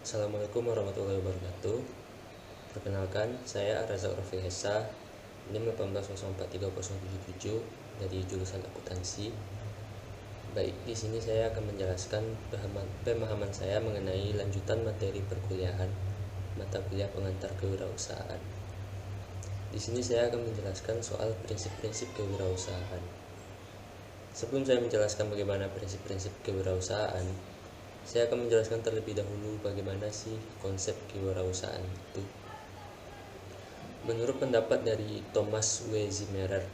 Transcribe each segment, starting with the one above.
Assalamualaikum warahmatullahi wabarakatuh. Perkenalkan, saya Razak Rafiq Hessa, NIM 18043077 dari jurusan akuntansi. Baik, di sini saya akan menjelaskan pemahaman saya mengenai lanjutan materi perkuliahan mata kuliah pengantar kewirausahaan. Di sini saya akan menjelaskan soal prinsip-prinsip kewirausahaan. Sebelum saya menjelaskan bagaimana prinsip-prinsip kewirausahaan, saya akan menjelaskan terlebih dahulu bagaimana sih konsep kewirausahaan itu. Menurut pendapat dari Thomas W. Zimmerer,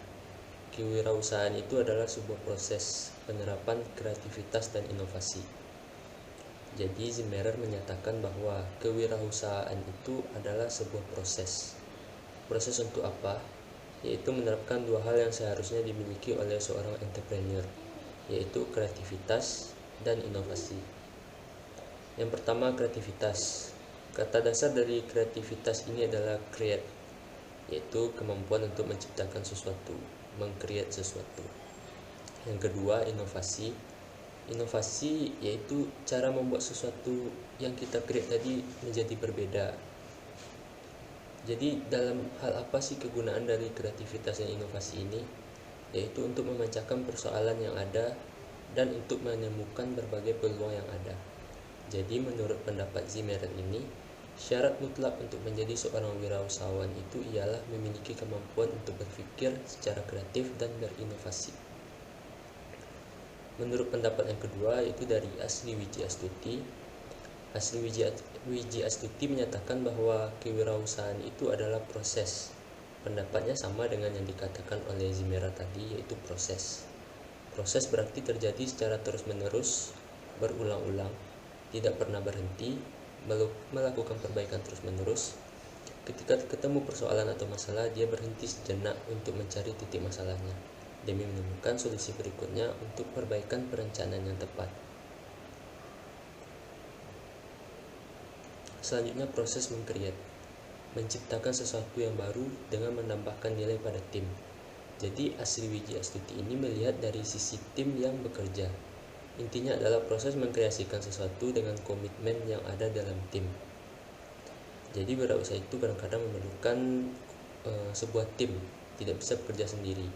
kewirausahaan itu adalah sebuah proses penerapan kreativitas dan inovasi. Jadi Zimmerer menyatakan bahwa kewirausahaan itu adalah sebuah proses. Proses untuk apa? Yaitu menerapkan dua hal yang seharusnya dimiliki oleh seorang entrepreneur, yaitu kreativitas dan inovasi. Yang pertama, kreativitas. Kata dasar dari kreativitas ini adalah create, yaitu kemampuan untuk menciptakan sesuatu, meng-create sesuatu. Yang kedua, inovasi. Inovasi yaitu cara membuat sesuatu yang kita create tadi menjadi berbeda. Jadi dalam hal apa sih kegunaan dari kreativitas dan inovasi ini? Yaitu untuk memecahkan persoalan yang ada dan untuk menemukan berbagai peluang yang ada. Jadi menurut pendapat Zimmerer ini, syarat mutlak untuk menjadi seorang wirausahawan itu ialah memiliki kemampuan untuk berpikir secara kreatif dan berinovasi. Menurut pendapat yang kedua, yaitu dari Asli Wiji Astuti. Asli Wiji Astuti menyatakan bahwa kewirausahaan itu adalah proses. Pendapatnya sama dengan yang dikatakan oleh Zimmerer tadi, yaitu proses. Proses berarti terjadi secara terus-menerus, berulang-ulang, tidak pernah berhenti, melakukan perbaikan terus-menerus. Ketika ketemu persoalan atau masalah, dia berhenti sejenak untuk mencari titik masalahnya, demi menemukan solusi berikutnya untuk perbaikan perencanaan yang tepat. Selanjutnya, proses meng-create, menciptakan sesuatu yang baru dengan menambahkan nilai pada tim. Jadi Asli Wiji Astuti ini melihat dari sisi tim yang bekerja. Intinya adalah proses mengkreasikan sesuatu dengan komitmen yang ada dalam tim. Jadi wirausaha itu kadang-kadang memerlukan sebuah tim, tidak bisa bekerja sendiri.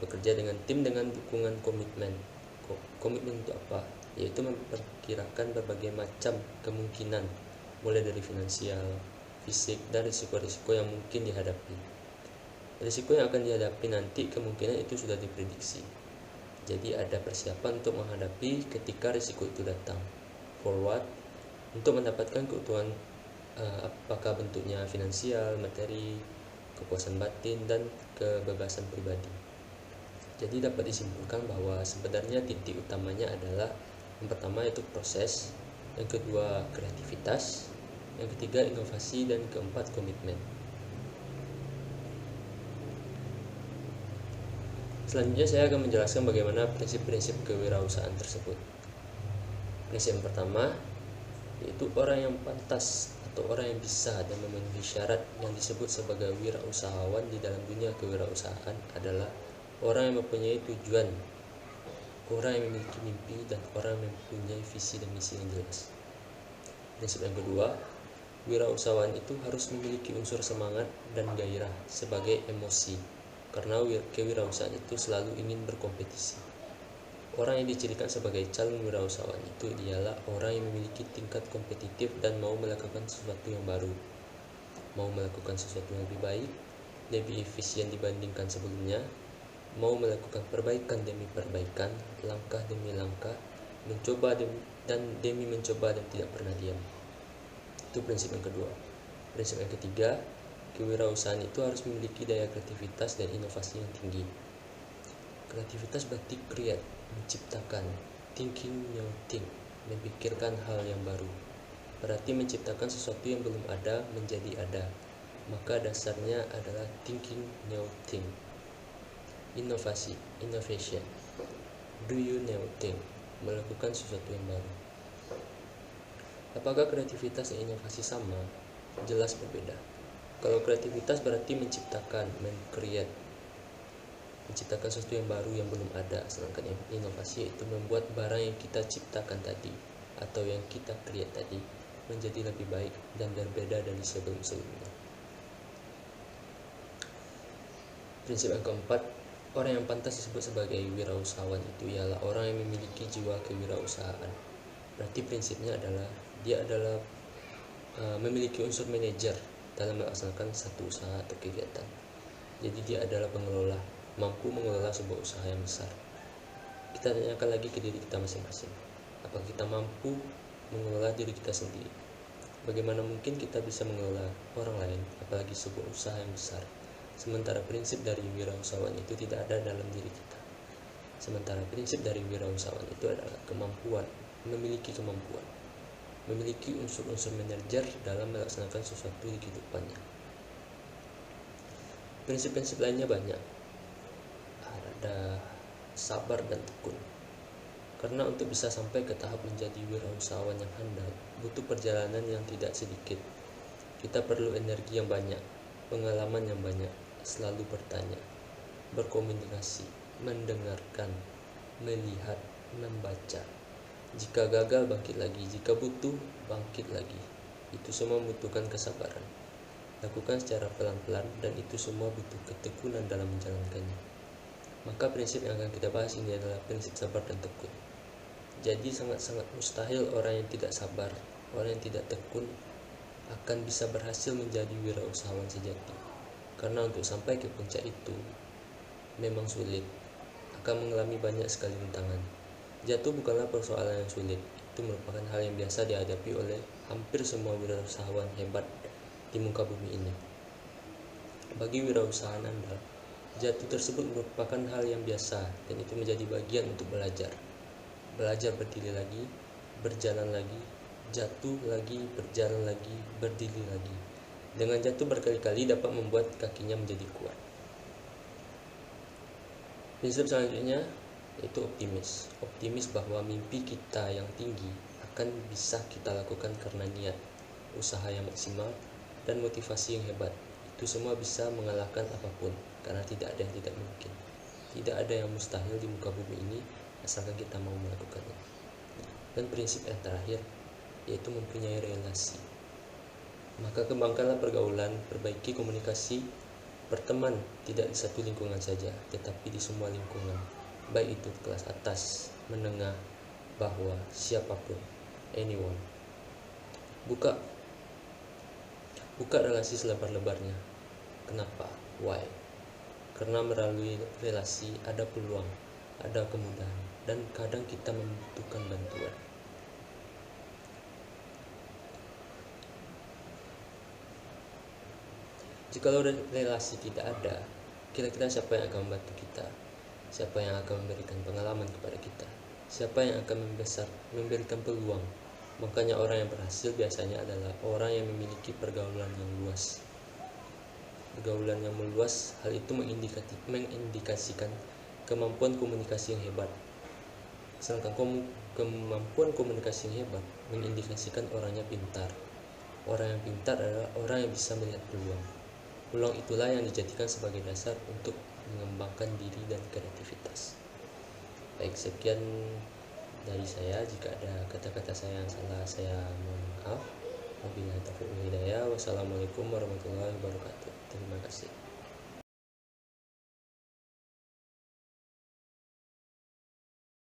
Bekerja dengan tim dengan dukungan komitmen. Komitmen untuk apa? Yaitu memperkirakan berbagai macam kemungkinan, mulai dari finansial, fisik, dan risiko-risiko yang mungkin dihadapi. Risiko yang akan dihadapi nanti kemungkinan itu sudah diprediksi. Jadi ada persiapan untuk menghadapi ketika risiko itu datang. Forward, untuk mendapatkan keutuhan apakah bentuknya finansial, materi, kepuasan batin, dan kebebasan pribadi. Jadi dapat disimpulkan bahwa sebenarnya titik utamanya adalah yang pertama itu proses, yang kedua kreativitas, yang ketiga inovasi, dan keempat komitmen. Selanjutnya saya akan menjelaskan bagaimana prinsip-prinsip kewirausahaan tersebut. Prinsip yang pertama yaitu orang yang pantas atau orang yang bisa dan memenuhi syarat yang disebut sebagai wirausahawan di dalam dunia kewirausahaan adalah orang yang mempunyai tujuan, orang yang memiliki mimpi, dan orang yang mempunyai visi dan misi yang jelas. Prinsip yang kedua, wirausahawan itu harus memiliki unsur semangat dan gairah sebagai emosi, karena kewirausahaan itu selalu ingin berkompetisi. Orang yang dicirikan sebagai calon wirausahawan itu ialah orang yang memiliki tingkat kompetitif dan mau melakukan sesuatu yang baru, mau melakukan sesuatu yang lebih baik, lebih efisien dibandingkan sebelumnya, mau melakukan perbaikan demi perbaikan, langkah demi langkah, mencoba demi mencoba dan tidak pernah diam. Itu prinsip yang kedua. Prinsip yang ketiga, kewirausahaan itu harus memiliki daya kreativitas dan inovasi yang tinggi. Kreativitas berarti create, menciptakan, thinking new thing, memikirkan hal yang baru. Berarti menciptakan sesuatu yang belum ada menjadi ada. Maka dasarnya adalah thinking new thing. Inovasi, innovation, do you new thing, melakukan sesuatu yang baru. Apakah kreativitas dan inovasi sama? Jelas berbeda. Kalau kreativitas berarti menciptakan, menciptakan sesuatu yang baru yang belum ada. Sedangkan inovasi itu membuat barang yang kita ciptakan tadi atau yang kita create tadi menjadi lebih baik dan berbeda dari sebelum-sebelumnya. Prinsip yang keempat, orang yang pantas disebut sebagai wirausahawan itu ialah orang yang memiliki jiwa kewirausahaan. Berarti prinsipnya adalah dia adalah memiliki unsur manajer dalam melaksanakan satu usaha atau kegiatan. Jadi dia adalah pengelola, mampu mengelola sebuah usaha yang besar. Kita tanyakan lagi ke diri kita masing-masing, apakah kita mampu mengelola diri kita sendiri? Bagaimana mungkin kita bisa mengelola orang lain, apalagi sebuah usaha yang besar, sementara prinsip dari wirausahawan itu tidak ada dalam diri kita. Sementara prinsip dari wirausahawan itu adalah kemampuan, memiliki unsur-unsur manajer dalam melaksanakan sesuatu di kehidupannya. Prinsip-prinsip lainnya banyak. Ada sabar dan tekun. Karena untuk bisa sampai ke tahap menjadi wirausahawan yang handal, butuh perjalanan yang tidak sedikit. Kita perlu energi yang banyak, pengalaman yang banyak, selalu bertanya, berkomunikasi, mendengarkan, melihat, membaca. Jika gagal, bangkit lagi. Jika butuh, bangkit lagi. Itu semua membutuhkan kesabaran. Lakukan secara pelan-pelan dan itu semua butuh ketekunan dalam menjalankannya. Maka prinsip yang akan kita bahas ini adalah prinsip sabar dan tekun. Jadi sangat-sangat mustahil orang yang tidak sabar, orang yang tidak tekun akan bisa berhasil menjadi wirausahawan sejati. Karena untuk sampai ke puncak itu memang sulit, akan mengalami banyak sekali rintangan. Jatuh bukanlah persoalan yang sulit, itu merupakan hal yang biasa dihadapi oleh hampir semua wirausahawan hebat di muka bumi ini. Bagi wirausahawan Anda, jatuh tersebut merupakan hal yang biasa dan itu menjadi bagian untuk belajar. Belajar berdiri lagi, berjalan lagi, jatuh lagi, berjalan lagi, berdiri lagi. Dengan jatuh berkali-kali dapat membuat kakinya menjadi kuat. Prinsip selanjutnya yaitu optimis bahwa mimpi kita yang tinggi akan bisa kita lakukan karena niat, usaha yang maksimal, dan motivasi yang hebat. Itu semua bisa mengalahkan apapun, karena tidak ada yang tidak mungkin. Tidak ada yang mustahil di muka bumi ini, asalkan kita mau melakukannya. Dan prinsip yang terakhir yaitu mempunyai relasi. Maka kembangkanlah pergaulan, perbaiki komunikasi, berteman tidak di satu lingkungan saja, tetapi di semua lingkungan, baik itu kelas atas, menengah, bawah, siapapun, anyone. Buka relasi selebar-lebarnya. Kenapa? Why? Karena melalui relasi ada peluang, ada kemudahan, dan kadang kita membutuhkan bantuan. Jikalau relasi tidak ada, kira-kira siapa yang akan membantu kita? Siapa yang akan memberikan pengalaman kepada kita? Siapa yang akan memberikan peluang? Makanya orang yang berhasil biasanya adalah orang yang memiliki pergaulan yang luas. Pergaulan yang meluas, hal itu mengindikasikan kemampuan komunikasi yang hebat. Sedangkan kemampuan komunikasi yang hebat mengindikasikan orangnya pintar. Orang yang pintar adalah orang yang bisa melihat peluang. Peluang itulah yang dijadikan sebagai dasar untuk mengembangkan diri dan kreativitas. Baik, sekian dari saya. Jika ada kata-kata saya yang salah, saya mohon maaf. Wabillahi taufiq wal hidayah. Wassalamualaikum warahmatullahi wabarakatuh.